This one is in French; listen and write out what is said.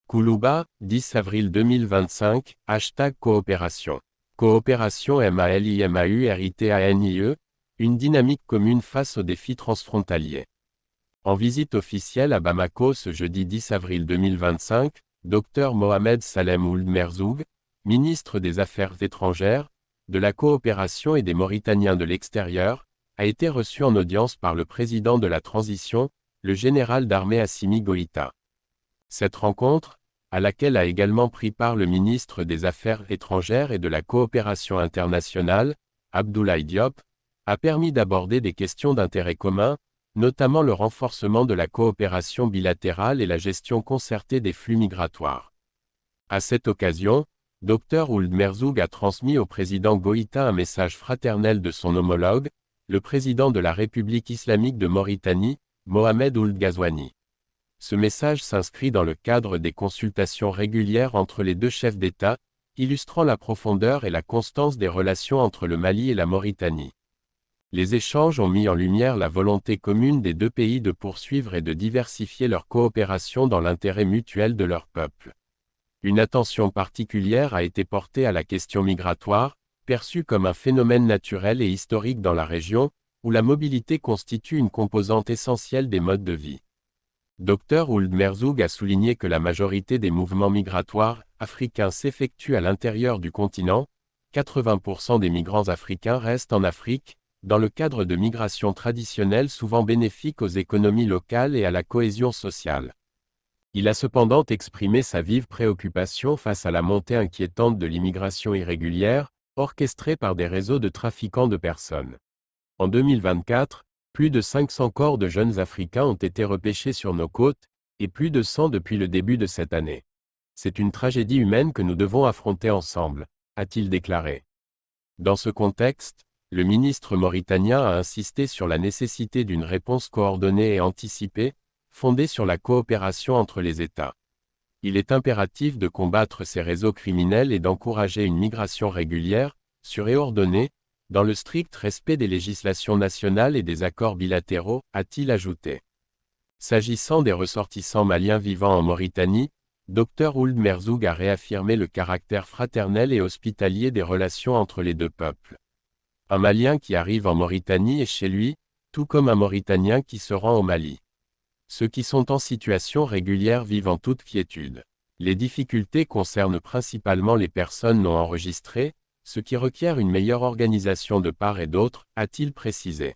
Koulouba, 10 avril 2025, #coopération. Coopération MALIMAURITANIE, une dynamique commune face aux défis transfrontaliers. En visite officielle à Bamako ce jeudi 10 avril 2025, Dr Mohamed Salem Ould Merzoug, ministre des Affaires étrangères, de la coopération et des Mauritaniens de l'extérieur, a été reçu en audience par le président de la transition, le général d'armée Assimi Goïta. Cette rencontre, à laquelle a également pris part le ministre des Affaires étrangères et de la coopération internationale, Abdoulaye Diop, a permis d'aborder des questions d'intérêt commun, notamment le renforcement de la coopération bilatérale et la gestion concertée des flux migratoires. À cette occasion, Dr Ould Merzoug a transmis au président Goïta un message fraternel de son homologue, le président de la République islamique de Mauritanie, Mohamed Ould Ghazouani. Ce message s'inscrit dans le cadre des consultations régulières entre les deux chefs d'État, illustrant la profondeur et la constance des relations entre le Mali et la Mauritanie. Les échanges ont mis en lumière la volonté commune des deux pays de poursuivre et de diversifier leur coopération dans l'intérêt mutuel de leurs peuples. Une attention particulière a été portée à la question migratoire, perçue comme un phénomène naturel et historique dans la région, où la mobilité constitue une composante essentielle des modes de vie. Dr Ould Merzoug a souligné que la majorité des mouvements migratoires africains s'effectuent à l'intérieur du continent, 80% des migrants africains restent en Afrique, dans le cadre de migrations traditionnelles souvent bénéfiques aux économies locales et à la cohésion sociale. Il a cependant exprimé sa vive préoccupation face à la montée inquiétante de l'immigration irrégulière, orchestrée par des réseaux de trafiquants de personnes. En 2024, plus de 500 corps de jeunes Africains ont été repêchés sur nos côtes, et plus de 100 depuis le début de cette année. C'est une tragédie humaine que nous devons affronter ensemble, a-t-il déclaré. Dans ce contexte, le ministre mauritanien a insisté sur la nécessité d'une réponse coordonnée et anticipée, fondée sur la coopération entre les États. Il est impératif de combattre ces réseaux criminels et d'encourager une migration régulière, sûre et ordonnée, dans le strict respect des législations nationales et des accords bilatéraux, a-t-il ajouté. S'agissant des ressortissants maliens vivant en Mauritanie, Dr Ould Merzoug a réaffirmé le caractère fraternel et hospitalier des relations entre les deux peuples. Un Malien qui arrive en Mauritanie est chez lui, tout comme un Mauritanien qui se rend au Mali. Ceux qui sont en situation régulière vivent en toute quiétude. Les difficultés concernent principalement les personnes non enregistrées, ce qui requiert une meilleure organisation de part et d'autre, a-t-il précisé.